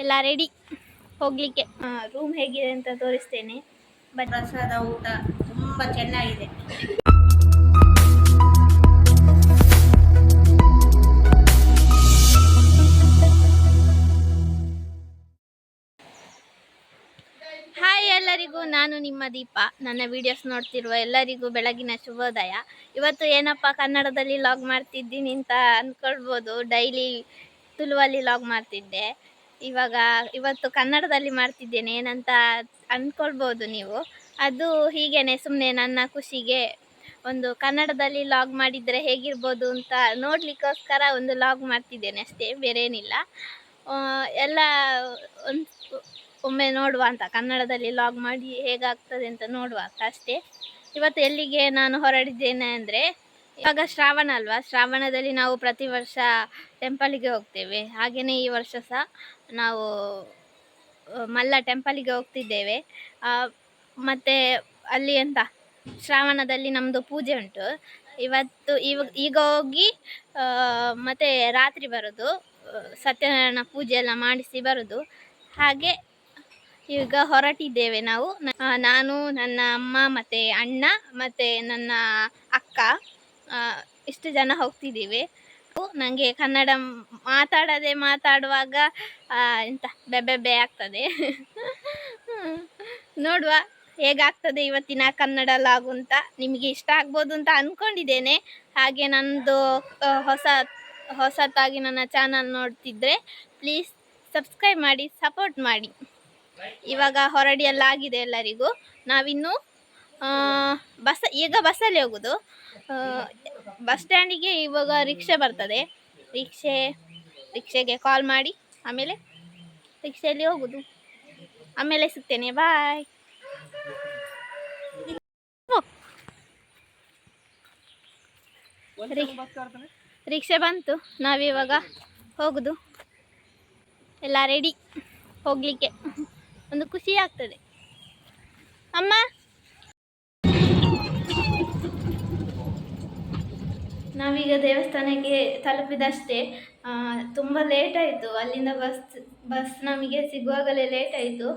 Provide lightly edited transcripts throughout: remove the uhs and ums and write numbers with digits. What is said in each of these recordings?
ಎಲ್ಲ ರೆಡಿ ಹೋಗ್ಲಿಕ್ಕೆ. ರೂಮ್ ಹೇಗಿದೆ ಅಂತ ತೋರಿಸ್ತೇನೆ. ಪ್ರಸಾದ ಊಟ ತುಂಬಾ ಚೆನ್ನಾಗಿದೆ. ಹಾಯ್ ಎಲ್ಲರಿಗೂ, ನಾನು ನಿಮ್ಮ ದೀಪ. ನನ್ನ ವಿಡಿಯೋಸ್ ನೋಡ್ತಿರುವ ಎಲ್ಲರಿಗೂ ಬೆಳಗಿನ ಶುಭೋದಯ. ಇವತ್ತು ಏನಪ್ಪ ಕನ್ನಡದಲ್ಲಿ ಲಾಗ್ ಮಾಡ್ತಿದ್ದೀನಿ ಅಂತ ಅಂದ್ಕೊಳ್ಬೋದು. ಡೈಲಿ ತುಳುವಲ್ಲಿ ಲಾಗ್ ಮಾಡ್ತಿದ್ದೆ, ಇವತ್ತು ಕನ್ನಡದಲ್ಲಿ ಮಾಡ್ತಿದ್ದೇನೆ ಏನಂತ ಅಂದ್ಕೊಳ್ಬೋದು ನೀವು. ಅದು ಹೀಗೇನೆ ಸುಮ್ಮನೆ ನನ್ನ ಖುಷಿಗೆ ಒಂದು ಕನ್ನಡದಲ್ಲಿ ಲಾಗ್ ಮಾಡಿದರೆ ಹೇಗಿರ್ಬೋದು ಅಂತ ನೋಡ್ಲಿಕ್ಕೋಸ್ಕರ ಒಂದು ಲಾಗ್ ಮಾಡ್ತಿದ್ದೇನೆ ಅಷ್ಟೇ, ಬೇರೆ ಏನಿಲ್ಲ. ಎಲ್ಲ ಒಮ್ಮೆ ನೋಡುವ ಅಂತ, ಕನ್ನಡದಲ್ಲಿ ಲಾಗ್ ಮಾಡಿ ಹೇಗಾಗ್ತದೆ ಅಂತ ನೋಡುವ ಅಂತ ಅಷ್ಟೇ. ಇವತ್ತು ಎಲ್ಲಿಗೆ ನಾನು ಹೊರಡಿದ್ದೇನೆ ಅಂದರೆ, ಇವಾಗ ಶ್ರಾವಣ ಅಲ್ವಾ, ಶ್ರಾವಣದಲ್ಲಿ ನಾವು ಪ್ರತಿ ವರ್ಷ ಟೆಂಪಲಿಗೆ ಹೋಗ್ತೇವೆ. ಹಾಗೆಯೇ ಈ ವರ್ಷ ಸಹ ನಾವು ಮಲ್ಲ ಟೆಂಪಲಿಗೆ ಹೋಗ್ತಿದ್ದೇವೆ. ಮತ್ತು ಅಲ್ಲಿ ಎಂತ ಶ್ರಾವಣದಲ್ಲಿ ನಮ್ಮದು ಪೂಜೆ ಉಂಟು. ಈಗ ಹೋಗಿ ಮತ್ತು ರಾತ್ರಿ ಬರೋದು, ಸತ್ಯನಾರಾಯಣ ಪೂಜೆ ಎಲ್ಲ ಮಾಡಿಸಿ ಬರೋದು. ಹಾಗೆ ಈಗ ಹೊರಟಿದ್ದೇವೆ ನಾವು. ನಾನು, ನನ್ನ ಅಮ್ಮ ಮತ್ತು ಅಣ್ಣ ಮತ್ತು ನನ್ನ ಅಕ್ಕ, ಇಷ್ಟು ಜನ ಹೋಗ್ತಿದ್ದೀವಿ. ನನಗೆ ಕನ್ನಡ ಮಾತಾಡುವಾಗ ಎಂತ ಬೆಬ್ಬೆ ಆಗ್ತದೆ. ನೋಡುವ ಹೇಗಾಗ್ತದೆ ಇವತ್ತಿನ ಕನ್ನಡ ಲಾಗು ಅಂತ. ನಿಮಗೆ ಇಷ್ಟ ಆಗ್ಬೋದು ಅಂತ ಅಂದ್ಕೊಂಡಿದ್ದೇನೆ. ಹಾಗೆ ನನ್ನದು ಹೊಸತಾಗಿ ನನ್ನ ಚಾನಲ್ ನೋಡ್ತಿದ್ರೆ ಪ್ಲೀಸ್ ಸಬ್ಸ್ಕ್ರೈಬ್ ಮಾಡಿ, ಸಪೋರ್ಟ್ ಮಾಡಿ. ಇವಾಗ ಹೊರಡಿಯೆಲ್ಲ ಆಗಿದೆ ಎಲ್ಲರಿಗೂ. ನಾವಿನ್ನು ಈಗ ಬಸ್ಸಲ್ಲಿ ಹೋಗೋದು. ಬಸ್ ಸ್ಟ್ಯಾಂಡಿಗೆ ಇವಾಗ ರಿಕ್ಷೆ ಬರ್ತದೆ. ರಿಕ್ಷೆಗೆ ಕಾಲ್ ಮಾಡಿ ಆಮೇಲೆ ರಿಕ್ಷೆಯಲ್ಲಿ ಹೋಗೋದು. ಆಮೇಲೆ ಸಿಗ್ತೇನೆ, ಬಾಯ್. ರಿಕ್ಷೆ ಬಂತು, ನಾವಿವಾಗ ಹೋಗೋದು. ಎಲ್ಲ ರೆಡಿ ಹೋಗ್ಲಿಕ್ಕೆ. ಒಂದು ಖುಷಿ ಆಗ್ತದೆ. ಅಮ್ಮ, ನಾವೀಗ ದೇವಸ್ಥಾನಕ್ಕೆ ತಲುಪಿದಷ್ಟೇ. ತುಂಬ ಲೇಟ್ ಆಯಿತು. ಅಲ್ಲಿಂದ ಬಸ್ ನಮಗೆ ಸಿಗುವಾಗಲೇ ಲೇಟ್ ಆಯಿತು.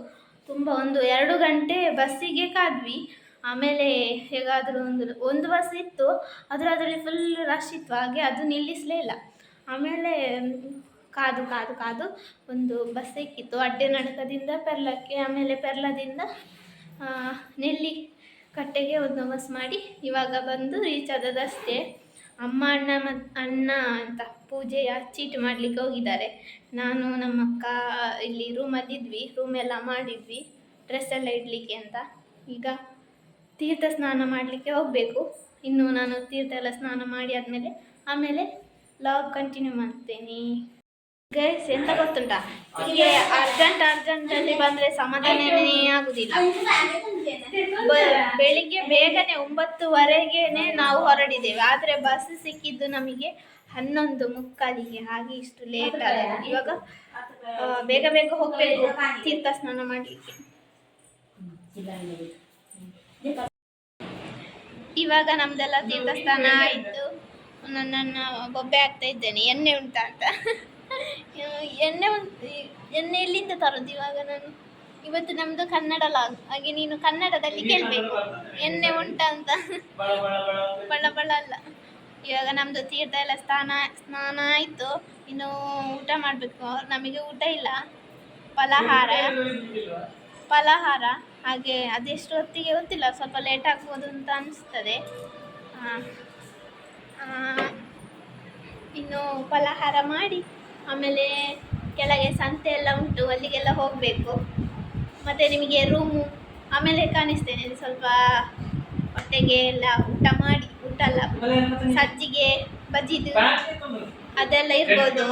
ತುಂಬ 1-2 ಗಂಟೆ ಬಸ್ಸಿಗೆ ಕಾದ್ವಿ. ಆಮೇಲೆ ಹೇಗಾದರೂ ಒಂದು ಬಸ್ ಇತ್ತು, ಅದರಲ್ಲಿ ಫುಲ್ ರಶ್ ಇತ್ತು. ಹಾಗೆ ಅದು ನಿಲ್ಲಿಸಲೇ ಇಲ್ಲ. ಆಮೇಲೆ ಕಾದು ಒಂದು ಬಸ್ ಸಿಕ್ಕಿತ್ತು ಅಡ್ಡೆನಡಕದಿಂದ ಪೆರ್ಲಕ್ಕೆ. ಆಮೇಲೆ ಪೆರ್ಲದಿಂದ ನೆಲ್ಲಿ ಕಟ್ಟೆಗೆ ಒಂದು ಬಸ್ ಮಾಡಿ ಇವಾಗ ಬಂದು ರೀಚ್ ಆದದಷ್ಟೇ. ಅಮ್ಮ ಅಣ್ಣ ಅಂತ ಪೂಜೆಯ ಚೀಟಿ ಮಾಡಲಿಕ್ಕೆ ಹೋಗಿದ್ದಾರೆ. ನಾನು ನಮ್ಮ ಅಕ್ಕ ಇಲ್ಲಿ ರೂಮಲ್ಲಿದ್ವಿ, ರೂಮೆಲ್ಲ ಮಾಡಿದ್ವಿ, ಡ್ರೆಸ್ ಎಲ್ಲ ಇಡಲಿಕ್ಕೆ ಅಂತ. ಈಗ ತೀರ್ಥ ಸ್ನಾನ ಮಾಡಲಿಕ್ಕೆ ಹೋಗಬೇಕು. ಇನ್ನು ನಾನು ತೀರ್ಥ ಎಲ್ಲ ಸ್ನಾನ ಮಾಡಿ ಆಮೇಲೆ ಲಾಗ್ ಕಂಟಿನ್ಯೂ ಮಾಡ್ತೇನೆ. ಗೈಸ್, ಎಂತ ಗೊತ್ತುಂಟಾ, ಹೀಗೆ ಅರ್ಜೆಂಟಲ್ಲಿ ಬಂದರೆ ಸಮಾಧಾನನೇ ಆಗುದಿಲ್ಲ. ಬೆಳಿಗ್ಗೆ ಬೇಗನೆ 9:15ಗೆ ನಾವು ಹೊರಡಿದ್ದೇವೆ. ಆದರೆ ಬಸ್ ಸಿಕ್ಕಿದ್ದು ನಮಗೆ 11:45ಗೆ. ಹಾಗೆ ಇಷ್ಟು ಲೇಟ್ ಆಗಿದೆ. ಇವಾಗ ಬೇಗ ಹೋಗಬೇಕು ತೀರ್ಥ ಸ್ನಾನ ಮಾಡಲಿಕ್ಕೆ. ಇವಾಗ ನಮ್ದೆಲ್ಲ ತೀರ್ಥ ಸ್ನಾನ ಆಯಿತು. ನನ್ನನ್ನು ಬೊಬ್ಬೆ ಆಗ್ತಾ ಇದ್ದೇನೆ, ಎಣ್ಣೆ ಉಂಟಾ ಅಂತ. ಎಣ್ಣೆ ಎಲ್ಲಿಂದ ತರೋದು ಇವಾಗ ನಾನು? ಇವತ್ತು ನಮ್ಮದು ಕನ್ನಡ ಲಾಗ್, ಹಾಗೆ ನೀನು ಕನ್ನಡದಲ್ಲಿ ಕೇಳಬೇಕು ಎಣ್ಣೆ ಉಂಟಾ ಅಂತ. ಬಳ ಅಲ್ಲ. ಇವಾಗ ನಮ್ಮದು ತೀರ್ಥ ಎಲ್ಲ ಸ್ನಾನ ಆಯಿತು. ಇನ್ನು ಊಟ ಮಾಡಬೇಕು. ನಮಗೆ ಊಟ ಇಲ್ಲ, ಫಲಹಾರ. ಹಾಗೆ ಅದೆಷ್ಟು ಹೊತ್ತಿಗೆ ಗೊತ್ತಿಲ್ಲ, ಸ್ವಲ್ಪ ಲೇಟ್ ಆಗ್ಬೋದು ಅಂತ ಅನಿಸ್ತದೆ. ಇನ್ನು ಫಲಹಾರ ಮಾಡಿ ಆಮೇಲೆ ಕೆಳಗೆ ಸಂತೆ ಎಲ್ಲ ಉಂಟು, ಅಲ್ಲಿಗೆಲ್ಲ ಹೋಗಬೇಕು. ಮತ್ತು ನಿಮಗೆ ರೂಮು ಆಮೇಲೆ ಕಾಣಿಸ್ತೇನೆ. ಸ್ವಲ್ಪ ಹೊಟ್ಟೆಗೆ ಎಲ್ಲ ಊಟ ಅಲ್ಲ, ಸಜ್ಜಿಗೆ ಬಜ್ಜಿದು ಅದೆಲ್ಲ ಇರ್ಬೋದು.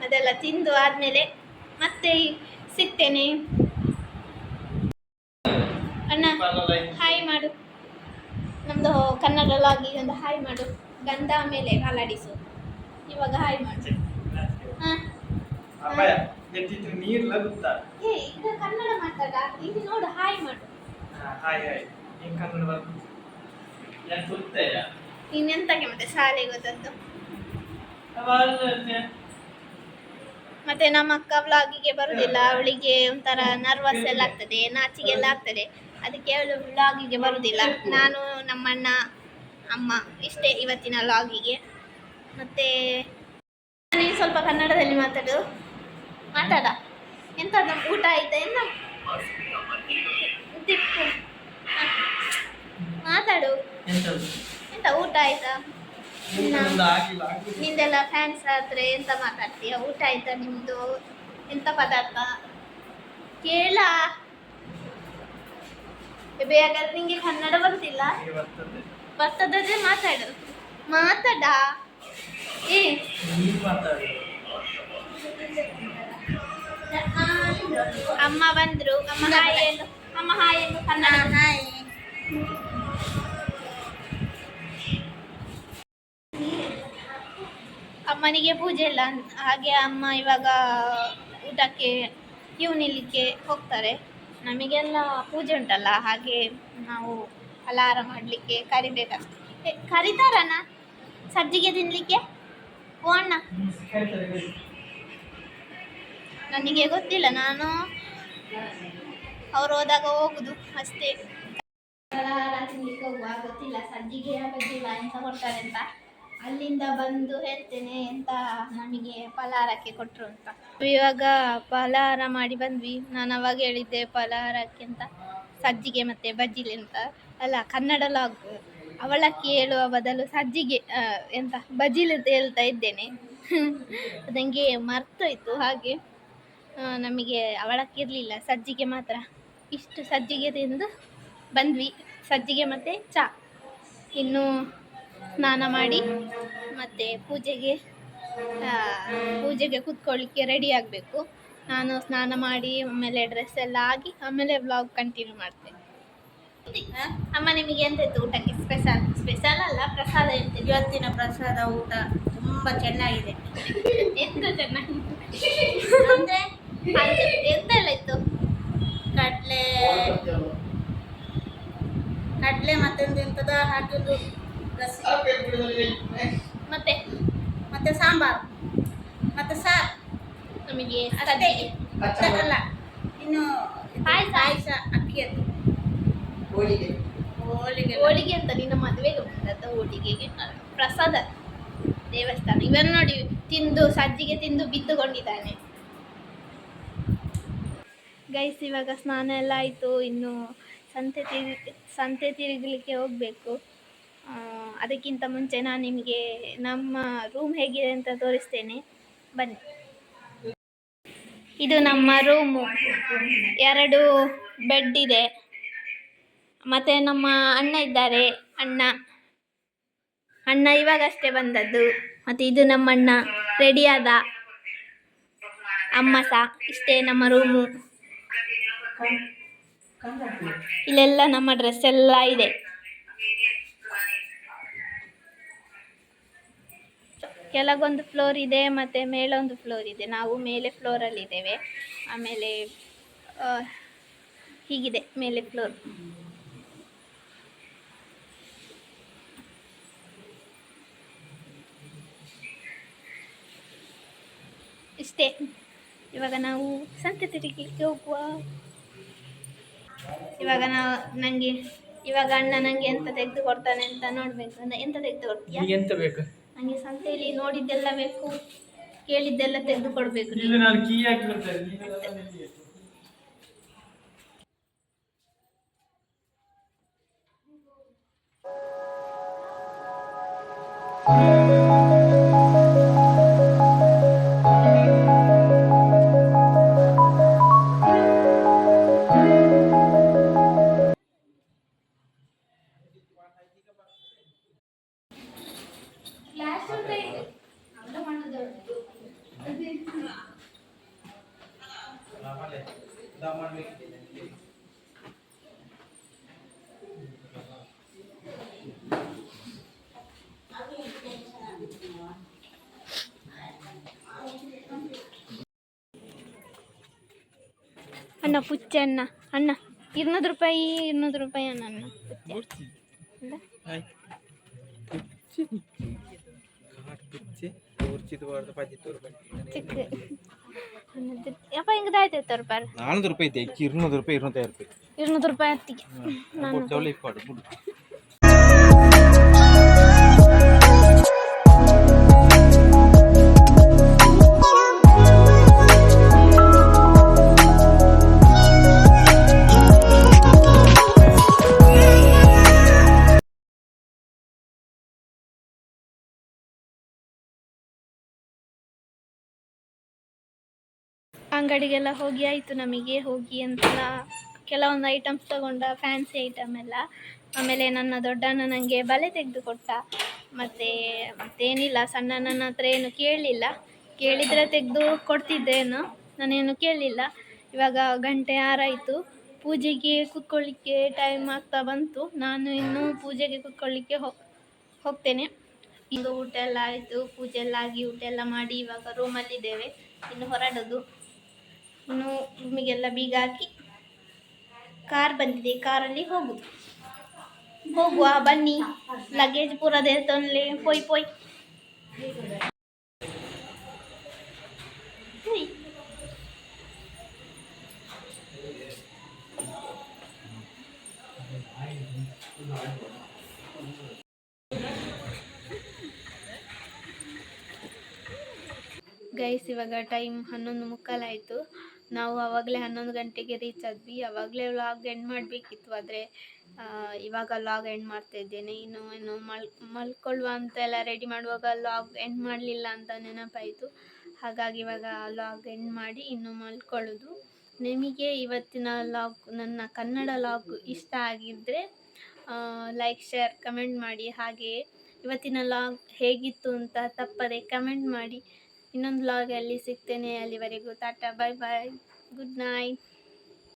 ಅದೆಲ್ಲ ತಿಂದು ಆದಮೇಲೆ ಮತ್ತೆ ಸಿಗ್ತೇನೆ. ಅಣ್ಣ ಹಾಯ್ ಮಾಡು, ನಮ್ಮದು ಕನ್ನಡ ಲಾಗಿ ಒಂದು ಹಾಯ್ ಮಾಡು. ಗಂಧ ಮೇಲೆ ಕಾಲಾಡಿಸು. ಇವಾಗ ಹಾಯ್ ಮಾಡು. ಈಗ ಕನ್ನಡ ಮಾತಾಡ, ಇದು ನೋಡು, ಹಾಯ್ ಮಾಡು. ಇನ್ನೆಂತಕ್ಕೆ ಮತ್ತೆ ಶಾಲೆಗೆ ಹೋದದ್ದು? ಮತ್ತೆ ನಮ್ಮ ಅಕ್ಕ ವ್ಲಾಗಿಗೆ ಬರುದಿಲ್ಲ, ಅವಳಿಗೆ ಒಂಥರ ನರ್ವಸ್ ಎಲ್ಲ ಆಗ್ತದೆ, ನಾಚಿಗೆ ಎಲ್ಲ ಆಗ್ತದೆ, ಅದಕ್ಕೆ ಅವಳು ವ್ಲಾಗಿಗೆ ಬರುದಿಲ್ಲ. ನಾನು, ನಮ್ಮಣ್ಣ, ಅಮ್ಮ ಇಷ್ಟೇ ಇವತ್ತಿನ ವ್ಲಾಗಿಗೆ. ಮತ್ತೆ ನೀನು ಸ್ವಲ್ಪ ಕನ್ನಡದಲ್ಲಿ ಮಾತಾಡ. ಎಂತ ಊಟ ಆಯ್ತಾ? ಎಂತ ತಿಪ್ಪು ಮಾತಾಡು. ಎಂತ ಊಟ ಆಯ್ತಾ? ನಿಂದೆಲ್ಲ ಫ್ಯಾನ್ಸ್ ಆದ್ರೆ ಎಂತ ಮಾತಾಡ್ತೀಯ? ಊಟ ಆಯ್ತಾ ನಿಮ್ದು? ಎಂತ ಪದಾರ್ಥ ಕೇಳ ಹಾಗಾದ್ರೆ ನಿಂಗೆ ಕನ್ನಡ ಬರುದಿಲ್ಲ? ಬರ್ತದಾದ್ರೆ ಮಾತಾಡ. ಏ ಅಮ್ಮ ಬಂದ್ರು. ಅಮ್ಮ ಹಾಯ್ ಏನು ಕನ್ನಡ? ಅಮ್ಮನಿಗೆ ಪೂಜೆ ಇಲ್ಲ, ಹಾಗೆ ಅಮ್ಮ ಇವಾಗ ಊಟಕ್ಕೆ ಕ್ಯೂ ನಿಲ್ಲಿಕ್ಕೆ ಹೋಗ್ತಾರೆ. ನಮಗೆಲ್ಲ ಪೂಜೆ ಉಂಟಲ್ಲ, ಹಾಗೆ ನಾವು ಫಲಾರ ಮಾಡಲಿಕ್ಕೆ ಕರಿಬೇಕಷ್ಟೆ. ಕರಿತಾರಣ್ಣ ಸಜ್ಜಿಗೆ ತಿನ್ಲಿಕ್ಕೆ? ಓ ಅಣ್ಣ, ನನಗೆ ಗೊತ್ತಿಲ್ಲ, ನಾನು ಅವ್ರು ಹೋದಾಗ ಹೋಗುದು ಅಷ್ಟೇ. ಫಲಾರ ತಿನ್ಲಿಕ್ಕೆ ಹೋಗುವ, ಗೊತ್ತಿಲ್ಲ ಸಜ್ಜಿಗೆ ಬಜ್ಜಿಲ್ಲ ಎಂತ ಕೊಡ್ತಾರೆ ಅಂತ. ಅಲ್ಲಿಂದ ಬಂದು ಹೇಳ್ತೇನೆ ಎಂತ ನಮಗೆ ಫಲಾರಕ್ಕೆ ಕೊಟ್ಟರು ಅಂತ. ಇವಾಗ ಫಲಾರ ಮಾಡಿ ಬಂದ್ವಿ. ನಾನು ಅವಾಗ ಹೇಳಿದ್ದೆ ಫಲಾರಕ್ಕೆ ಅಂತ ಸಜ್ಜಿಗೆ ಮತ್ತೆ ಬಜ್ಜಿಲೆ ಅಂತ ಅಲ್ಲ, ಕನ್ನಡ ಲಾಗ್. ಅವಳಕ್ಕೆ ಹೇಳುವ ಬದಲು ಸಜ್ಜಿಗೆ ಎಂತ ಬಜ್ಜಿಲೆ ಅಂತ ಹೇಳ್ತಾ ಇದ್ದೇನೆ. ನನಗೆ ಮರ್ತೋಯ್ತು. ಹಾಗೆ ನಮಗೆ ಅವಳಕ್ಕೆ ಇರಲಿಲ್ಲ, ಸಜ್ಜಿಗೆ ಮಾತ್ರ. ಇಷ್ಟು ಸಜ್ಜಿಗೆ ತಿಂದು ಬಂದ್ವಿ, ಸಜ್ಜಿಗೆ ಮತ್ತು ಚಾ. ಇನ್ನು ಸ್ನಾನ ಮಾಡಿ ಮತ್ತು ಪೂಜೆಗೆ ಕೂತ್ಕೊಳ್ಳಿಕ್ಕೆ ರೆಡಿ ಆಗಬೇಕು. ನಾನು ಸ್ನಾನ ಮಾಡಿ ಆಮೇಲೆ ಡ್ರೆಸ್ ಎಲ್ಲ ಆಗಿ ಆಮೇಲೆ ವ್ಲಾಗ್ ಕಂಟಿನ್ಯೂ ಮಾಡ್ತೇನೆ. ಅಮ್ಮ, ನಿಮಗೆ ಎಂತ ಇತ್ತು ಊಟಕ್ಕೆ? ಸ್ಪೆಷಲ್ ಅಲ್ಲ, ಪ್ರಸಾದ ಇತ್ತು. ಇವತ್ತಿನ ಪ್ರಸಾದ ಊಟ ತುಂಬ ಚೆನ್ನಾಗಿದೆ. ಎಂತ ಚೆನ್ನಾಗಿದೆ ಅಂದರೆ ಎಂತೆಲ್ಲ ಇತ್ತು? ಕಡ್ಲೆ ಮತ್ತೆಂತೆಂತದ ಹಾಕಿದ್ದು ಮತ್ತೆ ಸಾಂಬಾರು ಮತ್ತೆ ಸಾರು. ನಮಗೆ ಅಷ್ಟೇ ಅಲ್ಲ, ಇನ್ನು ಪಾಯಸ ಅಕ್ಕಿಯದ್ದು ಹೋಳಿಗೆ ಅಂತ. ನಿನ್ನ ಮದುವೆಗೆ ಬಂದದ್ದ ಹೋಳಿಗೆಗೆ ಪ್ರಸಾದ ದೇವಸ್ಥಾನ. ಇವನ್ ನೋಡಿ, ಸಜ್ಜಿಗೆ ತಿಂದು ಬಿದ್ದುಕೊಂಡಿದ್ದಾನೆ. ಗೈಸ್, ಇವಾಗ ಸ್ನಾನ ಎಲ್ಲ ಆಯಿತು. ಇನ್ನು ಸಂತೆ ತಿರುಗಲಿಕ್ಕೆ ಹೋಗಬೇಕು. ಅದಕ್ಕಿಂತ ಮುಂಚೆ ನಾನು ನಿಮಗೆ ನಮ್ಮ ರೂಮ್ ಹೇಗಿದೆ ಅಂತ ತೋರಿಸ್ತೇನೆ, ಬನ್ನಿ. ಇದು ನಮ್ಮ ರೂಮು. 2 ಬೆಡ್ ಇದೆ. ಮತ್ತು ನಮ್ಮ ಅಣ್ಣ ಇದ್ದಾರೆ. ಅಣ್ಣ ಇವಾಗಷ್ಟೇ ಬಂದದ್ದು. ಮತ್ತು ಇದು ನಮ್ಮಣ್ಣ ರೆಡಿಯಾದ. ಅಮ್ಮ ಸಹ ಇಷ್ಟೇ ನಮ್ಮ ರೂಮು. ಇಲ್ಲೆಲ್ಲ ನಮ್ಮ ಡ್ರೆಸ್ ಎಲ್ಲ ಇದೆ. ಕೆಳಗೊಂದು ಫ್ಲೋರ್ ಇದೆ ಮತ್ತು ಮೇಲೊಂದು ಫ್ಲೋರ್ ಇದೆ. ನಾವು ಮೇಲೆ ಫ್ಲೋರಲ್ಲಿ ಇದ್ದೇವೆ. ಆಮೇಲೆ ಹೀಗಿದೆ ಮೇಲೆ ಫ್ಲೋರ್. ಇಷ್ಟೇ. ಇವಾಗ ನಾವು ಸಂತೆ ತಿರುಗಲಿಕ್ಕೆ ಹೋಗುವ. ಇವಾಗ ಅಣ್ಣ ನನಗೆ ಎಂತ ತೆಗೆದು ಕೊಡ್ತಾನೆ ಅಂತ ನೋಡಬೇಕು. ಎಂತ ತೆಗೆದು ಕೊಡ್ತೀಯಾ? ಎಂತ ಬೇಕು? ನನಗೆ ಸಂತೆಯಲ್ಲಿ ನೋಡಿದ್ದೆಲ್ಲ ಬೇಕು, ಕೇಳಿದ್ದೆಲ್ಲ ತೆಗೆದು ಕೊಡಬೇಕು. ನಾನು ಕೀ ಹಾಕಿ ಕೊಡ್ತೇನೆ. ಅಣ್ಣ ಪುಚ್ಚೆ ಅಣ್ಣ 200 ರೂಪಾಯಿ ಅಣ್ಣ ಚಿಕ್ಕ ಅಪ್ಪ ಹಿಂಗೆ ಆಯ್ತು ರೂಪಾಯಿ 400 ರೂಪಾಯಿ ಐತೆ 200 ರೂಪಾಯಿ 250 ರೂಪಾಯಿ 200 ರೂಪಾಯಿ ಹತ್ತಿಗೆ ನಾನು ಚೌಲಿ ಇಪ್ಪಾಡು ಬಿಡು. ಅಂಗಡಿಗೆಲ್ಲ ಹೋಗಿ ಆಯಿತು ನಮಗೆ ಹೋಗಿ ಅಂತೆಲ್ಲ ಕೆಲವೊಂದು ಐಟಮ್ಸ್ ತಗೊಂಡ ಫ್ಯಾನ್ಸಿ ಐಟಮ್ ಎಲ್ಲ. ಆಮೇಲೆ ನನ್ನ ದೊಡ್ಡಣ್ಣ ನನಗೆ ಬಳೆ ತೆಗೆದು ಕೊಟ್ಟ. ಮತ್ತೇನಿಲ್ಲ, ಸಣ್ಣ ನನ್ನ ಹತ್ರ ಏನು ಕೇಳಲಿಲ್ಲ, ಕೇಳಿದರೆ ತೆಗೆದು ಕೊಡ್ತಿದ್ದೇನು, ನಾನೇನು ಕೇಳಲಿಲ್ಲ. ಇವಾಗ 6 ಆಯಿತು, ಪೂಜೆಗೆ ಕೂತ್ಕೊಳ್ಳಿಕ್ಕೆ ಟೈಮ್ ಆಗ್ತಾ ಬಂತು. ನಾನು ಇನ್ನೂ ಪೂಜೆಗೆ ಕೂತ್ಕೊಳ್ಳಿಕ್ಕೆ ಹೋಗ್ತೇನೆ. ಇಂದು ಊಟ ಎಲ್ಲ ಆಯಿತು, ಪೂಜೆ ಎಲ್ಲ ಆಗಿ ಊಟ ಎಲ್ಲ ಮಾಡಿ ಇವಾಗ ರೂಮಲ್ಲಿದ್ದೇವೆ, ಇನ್ನು ಹೊರಡೋದು. ಇನ್ನು ರೂಮಿಗೆಲ್ಲ ಬೀಗ ಹಾಕಿ ಕಾರ್ ಬಂದಿದೆ, ಕಾರಲ್ಲಿ ಹೋಗುವ ಬನ್ನಿ. ಲಗೇಜ್ ಪೂರ ದೇವಸ್ಥಾನದಲ್ಲಿ ಪೊಯ್ ಪೊಯ್. ಗೈಸ್, ಇವಾಗ ಟೈಮ್ 11:15 ಆಯಿತು. ನಾವು ಆವಾಗಲೇ 11 ಗಂಟೆಗೆ ರೀಚ್ ಆದ್ವಿ. ಆವಾಗಲೇ ವ್ಲಾಗ್ ಎಂಡ್ ಮಾಡಬೇಕಿತ್ತು, ಆದರೆ ಇವಾಗ ವ್ಲಾಗ್ ಎಂಡ್ ಮಾಡ್ತಾ ಇದ್ದೇನೆ. ಇನ್ನು ಮಲ್ಕೊಳ್ಳುವ ಅಂತ ಎಲ್ಲ ರೆಡಿ ಮಾಡುವಾಗ ವ್ಲಾಗ್ ಎಂಡ್ ಮಾಡಲಿಲ್ಲ ಅಂತ ನೆನಪಾಯಿತು. ಹಾಗಾಗಿ ಇವಾಗ ವ್ಲಾಗ್ ಎಂಡ್ ಮಾಡಿ ಇನ್ನು ಮಲ್ಕೊಳ್ಳೋದು. ನಿಮಗೆ ಇವತ್ತಿನ ವ್ಲಾಗ್, ನನ್ನ ಕನ್ನಡ ವ್ಲಾಗ್ ಇಷ್ಟ ಆಗಿದ್ದರೆ ಲೈಕ್, ಶೇರ್, ಕಮೆಂಟ್ ಮಾಡಿ. ಹಾಗೆಯೇ ಇವತ್ತಿನ ವ್ಲಾಗ್ ಹೇಗಿತ್ತು ಅಂತ ತಪ್ಪದೆ ಕಮೆಂಟ್ ಮಾಡಿ. ಇನ್ನೊಂದು ವ್ಲಾಗಲ್ಲಿ ಸಿಗ್ತೇನೆ. ಅಲ್ಲಿವರೆಗೂ ಟಾಟಾ, ಬಾಯ್ ಬಾಯ್, ಗುಡ್ ನೈಟ್.